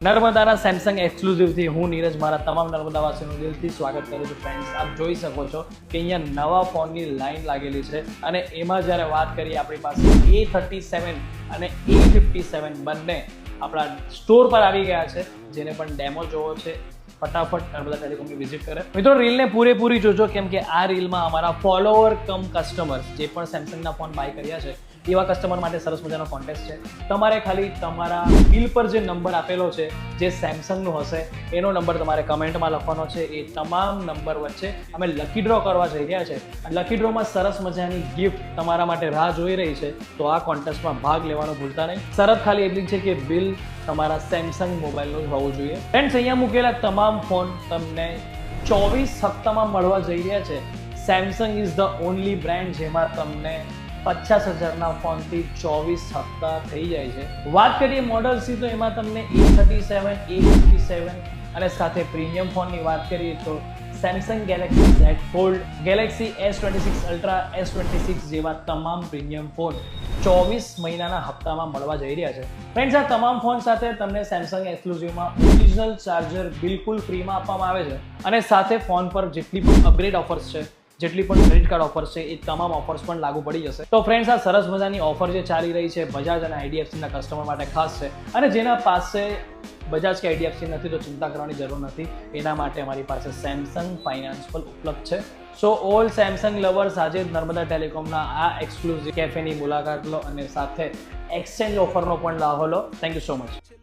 નર્મદાના સેમસંગ એક્સક્લુઝિવથી હું નીરજ મારા તમામ નર્મદાવાસીનું દિલથી સ્વાગત કરું છું ફ્રેન્ડ્સ. આપ જોઈ શકો છો કે અહીંયા નવા ફોનની લાઈન લાગેલી છે અને એમાં જ્યારે વાત કરીએ આપણી પાસે A37 અને A57 બંને આપણા સ્ટોર પર આવી ગયા છે. જેને પણ ડેમો જોવો છે ફટાફટ નર્મદા ટેલિકોમની વિઝિટ કરે. મિત્રો, રીલને પૂરેપૂરી જોજો કેમ કે આ રીલમાં અમારા ફોલોવર કમ કસ્ટમર્સ જે પણ સેમસંગના ફોન બાય કર્યા છે એવા કસ્ટમર માટે સરસ મજાનો કોન્ટેસ્ટ છે. તમારે ખાલી તમારા બિલ પર જે નંબર આપેલો છે જે સેમસંગનું હશે એનો નંબર તમારે કમેન્ટમાં લખવાનો છે. એ તમામ નંબર વચ્ચે અમે લકી ડ્રો કરવા જઈ રહ્યા છે. લકી ડ્રોમાં સરસ મજાની ગિફ્ટ તમારા માટે રાહ જોઈ રહી છે. તો આ કોન્ટેસ્ટમાં ભાગ લેવાનું ભૂલતા નહીં. શરત ખાલી એટલી છે કે બિલ તમારા સેમસંગ મોબાઈલનું જ હોવું જોઈએ. ફ્રેન્ડ્સ, અહીંયા મૂકેલા તમામ ફોન તમને 24 હપ્તામાં મળવા જઈ રહ્યા છે. Samsung is the only brand જેમાં તમને 50,000ના ફોનથી 24 હપ્તા થઈ જાય છે. વાત કરીએ મોડલ્સની તો એમાં તમને A37, A57 અને સાથે પ્રીમિયમ ફોનની વાત કરીએ તો Samsung Galaxy Z Fold, Galaxy S26 Ultra, S26 જેવા તમામ પ્રીમિયમ ફોન 24 મહિનાના હપ્તામાં મળવા જઈ રહ્યા છે. ફ્રેન્ડ્સ, આ તમામ ફોન સાથે તમને સેમસંગ એક્સક્લુઝિવમાં ઓરિજિનલ ચાર્જર બિલકુલ ફ્રીમાં આપવામાં આવે છે અને સાથે ફોન પર જેટલી પણ અપગ્રેડ ઓફર્સ છે, જેટલી પણ ક્રેડિટ કાર્ડ ઓફર્સ છે, એ તમામ ઓફર્સ પણ લાગુ પડી જશે. તો ફ્રેન્ડ્સ, આ સરસ મજાની ઓફર જે ચાલી રહી છે બજાજ અને આઈડીએફસીના કસ્ટમર માટે ખાસ છે. અને જેના પાસે બજાજ કે આઈડીએફસી નથી તો ચિંતા કરવાની જરૂર નથી. એના માટે અમારી પાસે સેમસંગ ફાઇનાન્સ પણ ઉપલબ્ધ છે. સો ઓલ સેમસંગ લવર્સ, આજે જ નર્મદા ટેલિકોમના આ એક્સક્લુઝિવ કેફેની મુલાકાત લો અને સાથે એક્સચેન્જ ઓફરનો પણ લાભ લો. Thank you so much.